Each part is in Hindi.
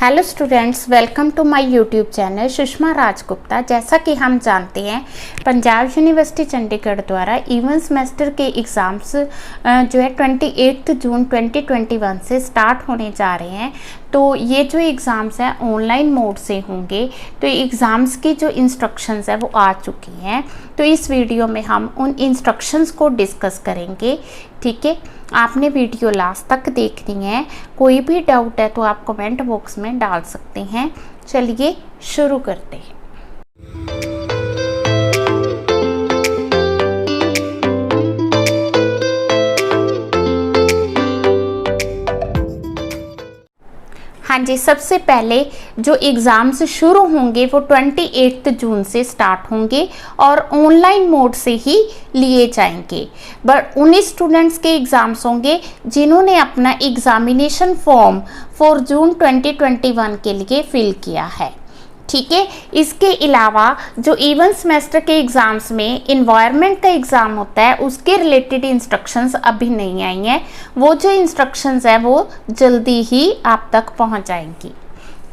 Hello students, welcome to my YouTube channel Sushma Rajgupta. जैसा कि हम जानते हैं, पंजाब यूनिवर्सिटी चंडीगढ़ द्वारा इवन सेमेस्टर के एग्ज़ाम्स जो है 28 जून 2021 से स्टार्ट होने जा रहे हैं। तो ये जो एग्ज़ाम्स हैं ऑनलाइन मोड से होंगे। तो एग्ज़ाम्स की जो इंस्ट्रक्शंस है वो आ चुकी हैं। तो इस वीडियो में हम उन इंस्ट्रक्शंस को डिस्कस करेंगे। ठीक है, आपने वीडियो लास्ट तक देखनी है। कोई भी डाउट है तो आप कमेंट बॉक्स में डाल सकते हैं। चलिए शुरू करते हैं। हाँ जी, सबसे पहले जो एग्ज़ाम्स शुरू होंगे वो 28 जून से स्टार्ट होंगे और ऑनलाइन मोड से ही लिए जाएंगे। बट उन स्टूडेंट्स के एग्ज़ाम्स होंगे जिन्होंने अपना एग्ज़ामिनेशन फॉर्म 4 जून 2021 के लिए फिल किया है। ठीक है, इसके अलावा जो इवन सेमेस्टर के एग्ज़ाम्स में इन्वायरमेंट का एग्ज़ाम होता है उसके रिलेटेड इंस्ट्रक्शंस अभी नहीं आई हैं। वो जो इंस्ट्रक्शंस है वो जल्दी ही आप तक पहुंच जाएंगी।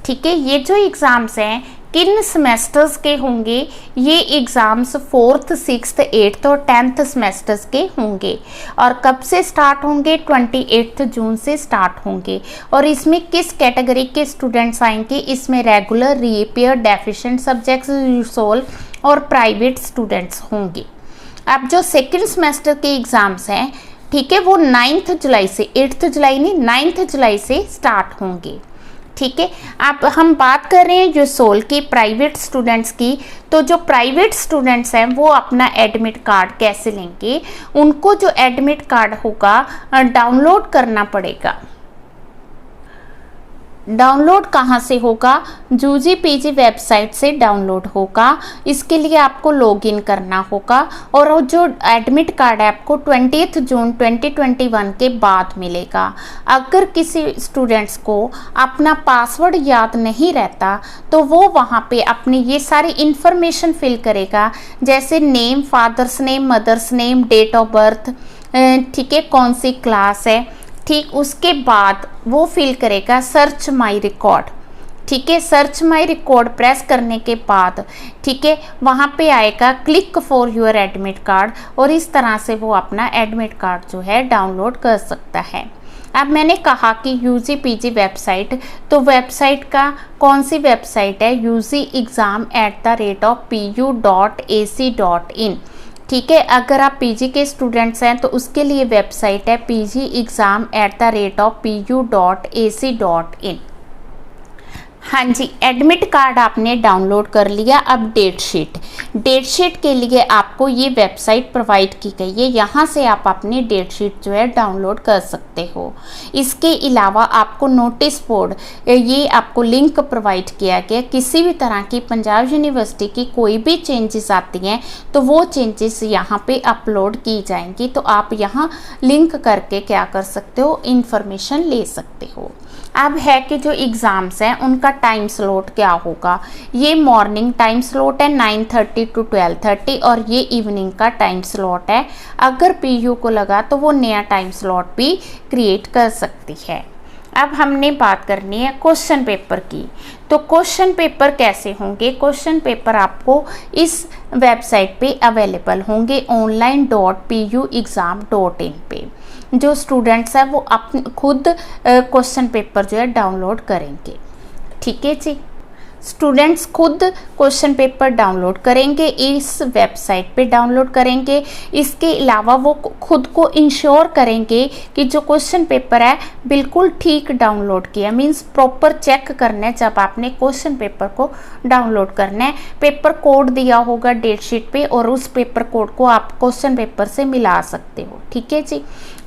ठीक है, ये जो एग्ज़ाम्स हैं किन सेमेस्टर्स के होंगे, ये एग्ज़ाम्स 4th, 6th, 8th और 10th सेमेस्टर्स के होंगे। और कब से स्टार्ट होंगे? 28 जून से स्टार्ट होंगे। और इसमें किस कैटेगरी के स्टूडेंट्स आएंगे? इसमें रेगुलर, रीअपियर, डेफिशिएंट सब्जेक्ट्स, यूसोल और प्राइवेट स्टूडेंट्स होंगे। अब जो सेकेंड सेमेस्टर के एग्ज़ाम्स हैं, ठीक है, वो 9 जुलाई से, 8 जुलाई नहीं, 9 जुलाई से स्टार्ट होंगे। ठीक है, अब हम बात कर रहे हैं यूसोल की, प्राइवेट स्टूडेंट्स की। तो जो प्राइवेट स्टूडेंट्स हैं वो अपना एडमिट कार्ड कैसे लेंगे? उनको जो एडमिट कार्ड होगा डाउनलोड करना पड़ेगा। डाउनलोड कहाँ से होगा? यूजीपीजी वेबसाइट से डाउनलोड होगा। इसके लिए आपको लॉगिन करना होगा और जो एडमिट कार्ड है आपको 20 जून 2021 के बाद मिलेगा। अगर किसी स्टूडेंट्स को अपना पासवर्ड याद नहीं रहता तो वो वहाँ पे अपनी ये सारी इन्फॉर्मेशन फिल करेगा, जैसे name, father's name, mother's name, date of birth, ठीक है, कौन सी क्लास है। ठीक, उसके बाद वो फिल करेगा सर्च माय रिकॉर्ड। ठीक है, सर्च माय रिकॉर्ड प्रेस करने के बाद, ठीक है, वहाँ पे आएगा click for your admit card और इस तरह से वो अपना एडमिट कार्ड जो है डाउनलोड कर सकता है। अब मैंने कहा कि यूजीपीजी वेबसाइट, तो वेबसाइट का कौन सी वेबसाइट है? useexam@pu.ac.in। ठीक है, अगर आप पीजी के स्टूडेंट्स हैं तो उसके लिए वेबसाइट है pgexam@pu.ac.in। हाँ जी, एडमिट कार्ड आपने डाउनलोड कर लिया। अब डेट शीट के लिए आपको ये वेबसाइट प्रोवाइड की गई है, यहाँ से आप अपनी डेट शीट जो है डाउनलोड कर सकते हो। इसके अलावा आपको नोटिस बोर्ड, ये आपको लिंक प्रोवाइड किया गया। किसी भी तरह की पंजाब यूनिवर्सिटी की कोई भी चेंजेस आती हैं तो वो चेंजेस यहाँ पे अपलोड की जाएंगी। तो आप यहाँ लिंक करके क्या कर सकते हो? इंफॉर्मेशन ले सकते हो। अब है कि जो एग्ज़ाम्स हैं उनका टाइम स्लॉट क्या होगा। ये मॉर्निंग टाइम स्लॉट है 9:30 to 12:30 और ये इवनिंग का टाइम स्लॉट है। अगर पीयू को लगा तो वो नया टाइम स्लॉट भी क्रिएट कर सकती है। अब हमने बात करनी है क्वेश्चन पेपर की। तो क्वेश्चन पेपर कैसे होंगे? क्वेश्चन पेपर आपको इस वेबसाइट पे अवेलेबल होंगे online.puexam.in पे। जो स्टूडेंट्स हैं वो अपने खुद क्वेश्चन पेपर जो है डाउनलोड करेंगे। ठीक है जी, स्टूडेंट्स खुद क्वेश्चन पेपर डाउनलोड करेंगे, इस वेबसाइट पे डाउनलोड करेंगे। इसके अलावा वो खुद को इंश्योर करेंगे कि जो क्वेश्चन पेपर है बिल्कुल ठीक डाउनलोड किया, मींस प्रॉपर चेक करना है जब आपने क्वेश्चन पेपर को डाउनलोड करना है। पेपर कोड दिया होगा डेट शीट पे और उस पेपर कोड को आप क्वेश्चन पेपर से मिला सकते हो। ठीक है जी,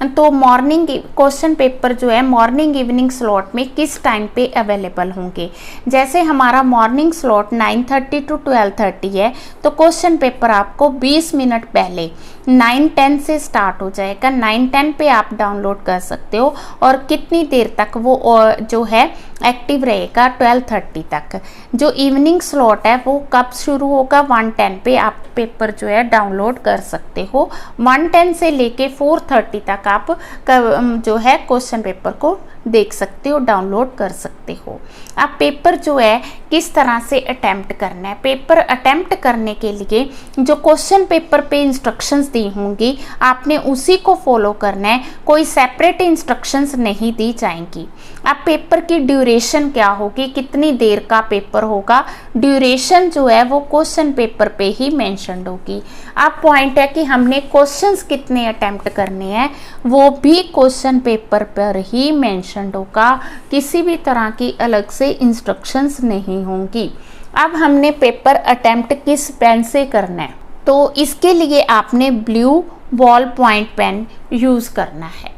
तो मॉर्निंग क्वेश्चन पेपर जो है मॉर्निंग इवनिंग स्लॉट में किस टाइम पे अवेलेबल होंगे? जैसे हमारा मॉर्निंग स्लॉट 9:30 to 12:30 है, तो क्वेश्चन पेपर आपको 20 मिनट पहले 9:10 से स्टार्ट हो जाएगा। 9:10 पे आप डाउनलोड कर सकते हो और कितनी देर तक वो जो है एक्टिव रहेगा 12:30 तक। जो इवनिंग स्लॉट है वो कब शुरू होगा, 1:10 पे आप पेपर जो है डाउनलोड कर सकते हो। 1:10 से लेके 4:30 तक आप जो है क्वेश्चन पेपर को देख सकते हो, डाउनलोड कर सकते हो। अब पेपर जो है किस तरह से अटेम्प्ट करना है, पेपर अटेम्प्ट करने के लिए जो क्वेश्चन पेपर पे इंस्ट्रक्शंस दी होंगी आपने उसी को फॉलो करना है, कोई सेपरेट इंस्ट्रक्शंस नहीं दी जाएंगी। अब पेपर की ड्यूरेशन क्या होगी, कितनी देर का पेपर होगा, ड्यूरेशन जो है वो क्वेश्चन पेपर पे ही मेंशन होगी। अब पॉइंट है कि हमने क्वेश्चंस कितने अटेम्प्ट करने हैं वो भी क्वेश्चन पेपर पर ही मेंशन होगा, किसी भी तरह की अलग से इंस्ट्रक्शंस नहीं होंगी। अब हमने पेपर अटेम्प्ट किस पेन से करना है, तो इसके लिए आपने blue ball point pen use करना है।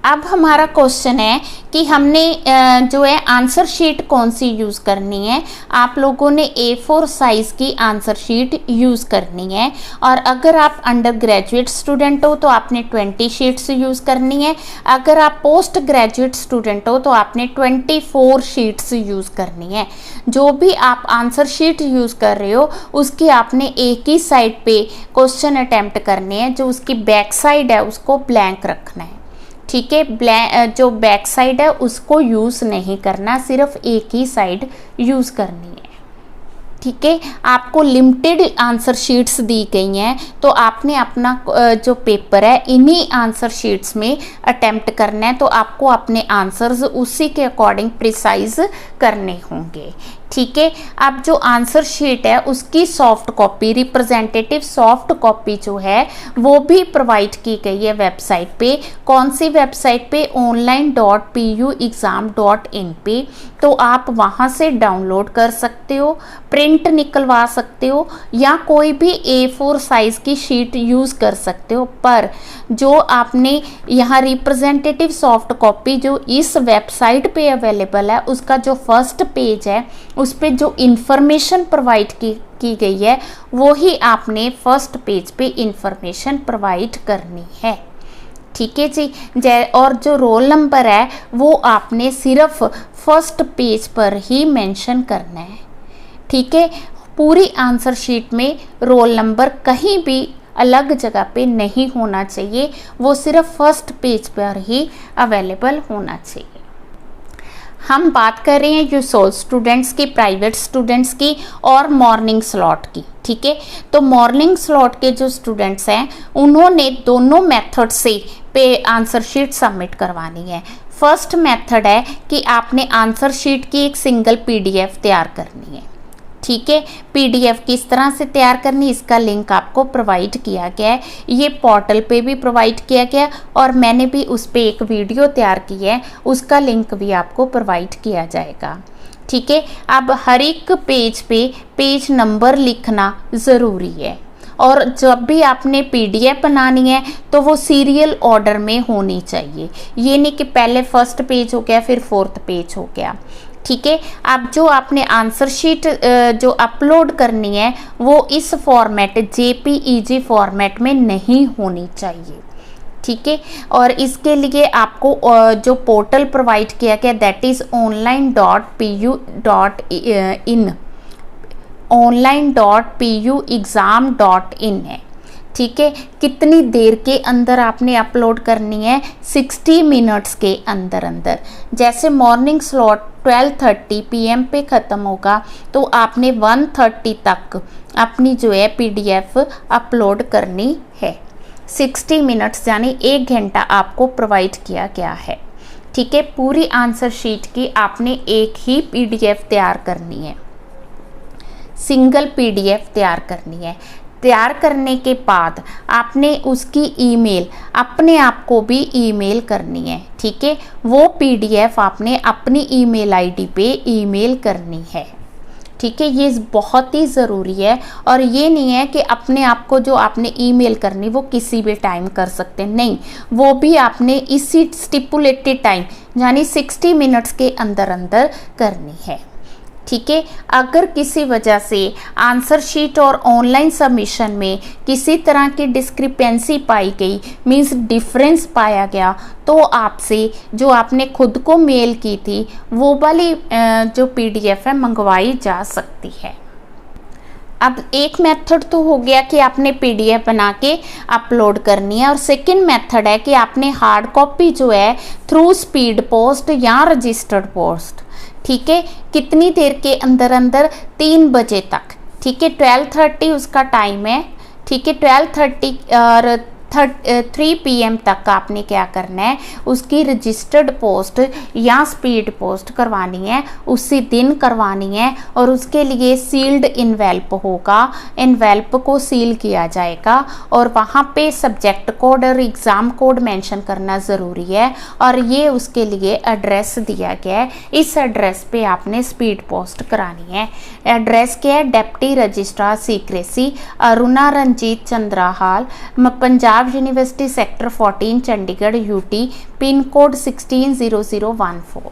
अब हमारा क्वेश्चन है कि हमने जो है आंसर शीट कौन सी यूज़ करनी है। आप लोगों ने A4 साइज़ की आंसर शीट यूज़ करनी है, और अगर आप अंडर ग्रेजुएट स्टूडेंट हो तो आपने 20 शीट्स यूज़ करनी है। अगर आप पोस्ट ग्रेजुएट स्टूडेंट हो तो आपने 24 शीट्स यूज़ करनी है। जो भी आप आंसर शीट यूज़ कर रहे हो उसकी आपने एक ही साइड पे क्वेश्चन अटैम्प्ट करने हैं, जो उसकी बैक साइड है उसको ब्लैंक रखना है। ठीक है, जो बैक साइड है उसको यूज़ नहीं करना, सिर्फ एक ही साइड यूज़ करनी है। ठीक है, आपको लिमिटेड आंसर शीट्स दी गई हैं, तो आपने अपना जो पेपर है इन्हीं आंसर शीट्स में अटेम्प्ट करना है, तो आपको अपने आंसर्स उसी के अकॉर्डिंग प्रिसाइज करने होंगे। ठीक है, अब जो आंसर शीट है उसकी soft copy, representative soft copy जो है वो भी प्रोवाइड की गई है वेबसाइट पे। कौन सी वेबसाइट पे, online.puexam.in पे। तो आप वहाँ से डाउनलोड कर सकते हो, प्रिंट निकलवा सकते हो, या कोई भी A4 साइज़ की शीट यूज़ कर सकते हो। पर जो आपने यहाँ रिप्रेजेंटेटिव सॉफ्ट कॉपी जो इस वेबसाइट पे अवेलेबल है उसका जो फर्स्ट पेज है उस पे जो इंफॉर्मेशन प्रोवाइड की गई है वो ही आपने फर्स्ट पेज पे इंफॉर्मेशन प्रोवाइड करनी है। ठीक है जी, और जो रोल नंबर है वो आपने सिर्फ फर्स्ट पेज पर ही मेंशन करना है। ठीक है, पूरी आंसर शीट में रोल नंबर कहीं भी अलग जगह पे नहीं होना चाहिए, वो सिर्फ फर्स्ट पेज पर ही अवेलेबल होना चाहिए। हम बात कर रहे हैं यूसोल स्टूडेंट्स की, प्राइवेट स्टूडेंट्स की और मॉर्निंग स्लॉट की। ठीक है, तो मॉर्निंग स्लॉट के जो स्टूडेंट्स हैं उन्होंने दोनों मेथड से पे आंसर शीट सबमिट करवानी है। फर्स्ट मेथड है कि आपने आंसर शीट की एक सिंगल PDF तैयार करनी है। ठीक है, PDF किस तरह से तैयार करनी, इसका लिंक आपको प्रोवाइड किया गया है, ये पोर्टल पे भी प्रोवाइड किया गया और मैंने भी उस पर एक वीडियो तैयार की है, उसका लिंक भी आपको प्रोवाइड किया जाएगा। ठीक है, अब हर एक पेज पे पेज नंबर लिखना ज़रूरी है, और जब भी आपने PDF बनानी है तो वो सीरियल ऑर्डर में होनी चाहिए, ये नहीं कि पहले फर्स्ट पेज हो गया फिर फोर्थ पेज हो गया। ठीक है, अब जो आपने आंसर शीट जो अपलोड करनी है वो इस फॉर्मेट JPEG फॉर्मेट में नहीं होनी चाहिए। ठीक है, और इसके लिए आपको जो पोर्टल प्रोवाइड किया गया दैट इज़ online.puexam.in online.puexam.in है। ठीक है, कितनी देर के अंदर आपने अपलोड करनी है, 60 मिनट्स के अंदर अंदर। जैसे मॉर्निंग स्लॉट 12:30 PM पे ख़त्म होगा तो आपने 1:30 तक अपनी जो है PDF अपलोड करनी है। 60 मिनट्स यानी 1 घंटा आपको प्रोवाइड किया गया है। ठीक है, पूरी आंसर शीट की आपने एक ही PDF तैयार करनी है, सिंगल PDF तैयार करनी है। तैयार करने के बाद आपने उसकी ईमेल अपने आप को भी ईमेल करनी है। ठीक है, वो PDF आपने अपनी ईमेल ID पे ईमेल करनी है। ठीक है, ये बहुत ही ज़रूरी है, और ये नहीं है कि अपने आप को जो आपने ईमेल करनी वो किसी भी टाइम कर सकते, नहीं, वो भी आपने इसी स्टिपुलेटेड टाइम यानी 60 मिनट्स के अंदर अंदर करनी है। ठीक है। अगर किसी वजह से आंसर शीट और ऑनलाइन सबमिशन में किसी तरह की डिस्क्रिपेंसी पाई गई, मींस डिफरेंस पाया गया, तो आपसे जो आपने खुद को मेल की थी वो वाली जो PDF है मंगवाई जा सकती है। अब एक मेथड तो हो गया कि आपने PDF बना के अपलोड करनी है, और सेकंड मेथड है कि आपने हार्ड कॉपी जो है थ्रू स्पीड पोस्ट या रजिस्टर्ड पोस्ट, ठीक है, कितनी देर के अंदर अंदर 3 बजे तक, ठीक है, 12:30 उसका टाइम है, ठीक है, 12:30 और 3 PM तक आपने क्या करना है, उसकी रजिस्टर्ड पोस्ट या स्पीड पोस्ट करवानी है, उसी दिन करवानी है, और उसके लिए सील्ड इन्वेल्प होगा, इन्वेल्प को सील किया जाएगा, और वहाँ पे सब्जेक्ट कोड और एग्ज़ाम कोड मेंशन करना ज़रूरी है, और ये उसके लिए एड्रेस दिया गया है, इस एड्रेस पे आपने स्पीड पोस्ट करानी है। एड्रेस क्या है, deputy registrar secrecy Aruna Ranjit Chandra hall, Punjab university sector 14 Chandigarh UT, pin code 160014।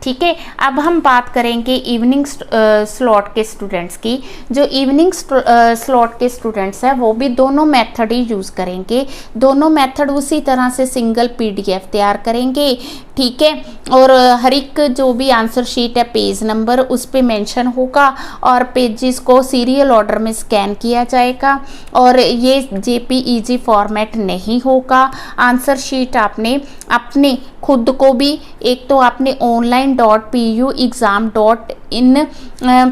ठीक है। अब हम बात करेंगे इवनिंग स्लॉट के स्टूडेंट्स की। जो इवनिंग स्लॉट के स्टूडेंट्स हैं वो भी दोनों मेथड ही यूज़ करेंगे, दोनों मेथड उसी तरह से सिंगल PDF तैयार करेंगे, ठीक है, और हर एक जो भी आंसर शीट है पेज नंबर उस पे मेंशन होगा, और पेजेस को सीरियल ऑर्डर में स्कैन किया जाएगा, और ये JPEG फॉर्मेट नहीं होगा। आंसर शीट आपने अपने खुद को भी, एक तो आपने online.puexam.in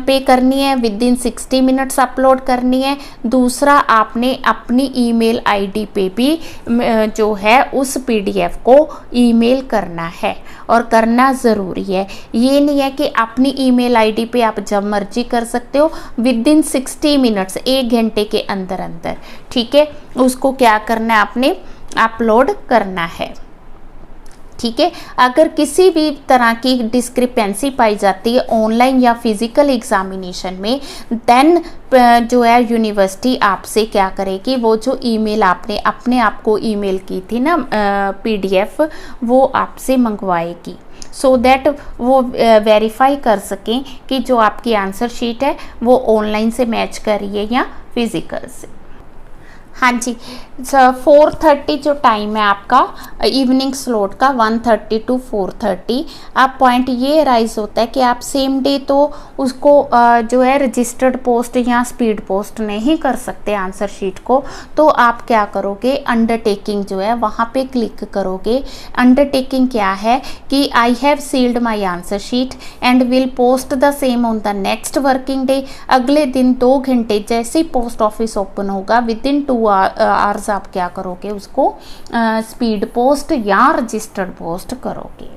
पे करनी है, विद इन 60 मिनट्स अपलोड करनी है। दूसरा आपने अपनी ईमेल ID पे भी जो है उस PDF को ईमेल करना है, और करना ज़रूरी है। ये नहीं है कि अपनी ईमेल ID पे आप जब मर्जी कर सकते हो, विद इन 60 मिनट्स, 1 घंटे के अंदर अंदर, ठीक है, उसको क्या करना है, आपने अपलोड करना है, ठीक है। अगर किसी भी तरह की डिस्क्रिपेंसी पाई जाती है ऑनलाइन या फिजिकल एग्जामिनेशन में, देन जो है यूनिवर्सिटी आपसे क्या करेगी, वो जो ईमेल आपने अपने आप को ईमेल की थी ना PDF, वो आपसे मंगवाएगी, सो दैट वो वेरीफाई कर सकें कि जो आपकी आंसर शीट है वो ऑनलाइन से मैच कर रही है या फिजिकल से। हाँ जी, 4:30 जो टाइम है आपका इवनिंग स्लॉट का, 1:30 to 4:30। अब पॉइंट ये राइज होता है कि आप सेम डे तो उसको जो है रजिस्टर्ड पोस्ट या स्पीड पोस्ट नहीं कर सकते आंसर शीट को, तो आप क्या करोगे, अंडरटेकिंग जो है वहाँ पे क्लिक करोगे। अंडरटेकिंग क्या है कि I have sealed my answer sheet and will post the same on the next working day. अगले दिन 2 घंटे जैसे ही पोस्ट ऑफिस ओपन होगा, विद इन 2 आवर्स आप क्या करोगे, उसको स्पीड पोस्ट या रजिस्टर्ड पोस्ट करोगे,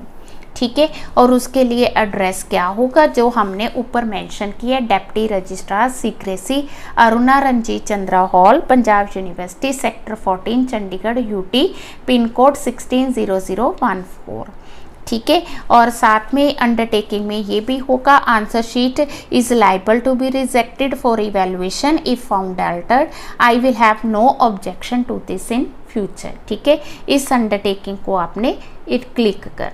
ठीक है। और उसके लिए एड्रेस क्या होगा, जो हमने ऊपर मेंशन किया, deputy registrar secrecy Aruna Ranjit Chandra hall, Punjab university sector 14 Chandigarh UT, pin code 160014, ठीक है। और साथ में अंडरटेकिंग में ये भी होगा, answer sheet is liable to be rejected for evaluation if found altered, I will have no objection to this in future, ठीक है। इस अंडरटेकिंग को आपने क्लिक करना।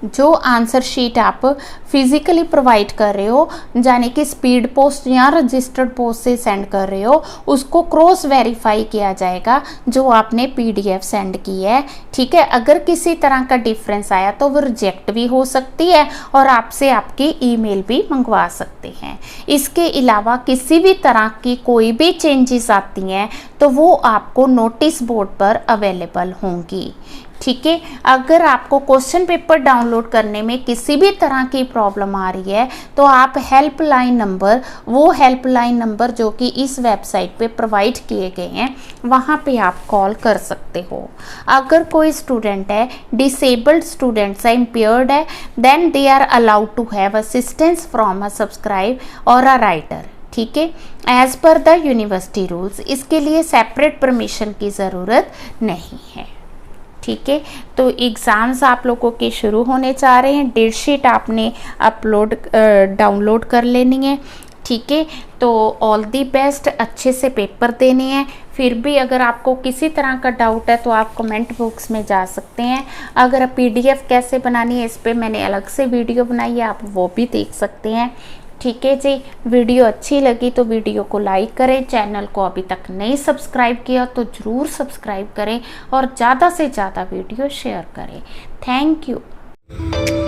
जो आंसर शीट आप फिजिकली प्रोवाइड कर रहे हो, यानी कि स्पीड पोस्ट या रजिस्टर्ड पोस्ट से सेंड कर रहे हो, उसको क्रॉस वेरीफाई किया जाएगा जो आपने PDF सेंड की है, ठीक है। अगर किसी तरह का डिफरेंस आया तो वो रिजेक्ट भी हो सकती है, और आपसे आपकी ईमेल भी मंगवा सकते हैं। इसके अलावा किसी भी तरह की कोई भी चेंजेस आती हैं तो वो आपको नोटिस बोर्ड पर अवेलेबल होंगी, ठीक है। अगर आपको क्वेश्चन पेपर डाउनलोड करने में किसी भी तरह की प्रॉब्लम आ रही है तो आप हेल्पलाइन नंबर, वो हेल्पलाइन नंबर जो कि इस वेबसाइट पे प्रोवाइड किए गए हैं, वहाँ पे आप कॉल कर सकते हो। अगर कोई स्टूडेंट है, डिसेबल्ड स्टूडेंट्स है, इम्पेयर्ड है, then they are allowed to have assistance from a subscribe or a writer, ठीक है, as per the university rules. इसके लिए सेपरेट परमिशन की ज़रूरत नहीं है, ठीक है। तो एग्ज़ाम्स आप लोगों के शुरू होने जा रहे हैं, डेट शीट आपने डाउनलोड कर लेनी है, ठीक है। तो ऑल दी बेस्ट, अच्छे से पेपर देने हैं, फिर भी अगर आपको किसी तरह का डाउट है तो आप कमेंट बॉक्स में जा सकते हैं। अगर PDF कैसे बनानी है इस पर मैंने अलग से वीडियो बनाई है, आप वो भी देख सकते हैं। ठीक है जी, वीडियो अच्छी लगी तो वीडियो को लाइक करें, चैनल को अभी तक नहीं सब्सक्राइब किया तो ज़रूर सब्सक्राइब करें और ज़्यादा से ज़्यादा वीडियो शेयर करें। Thank you.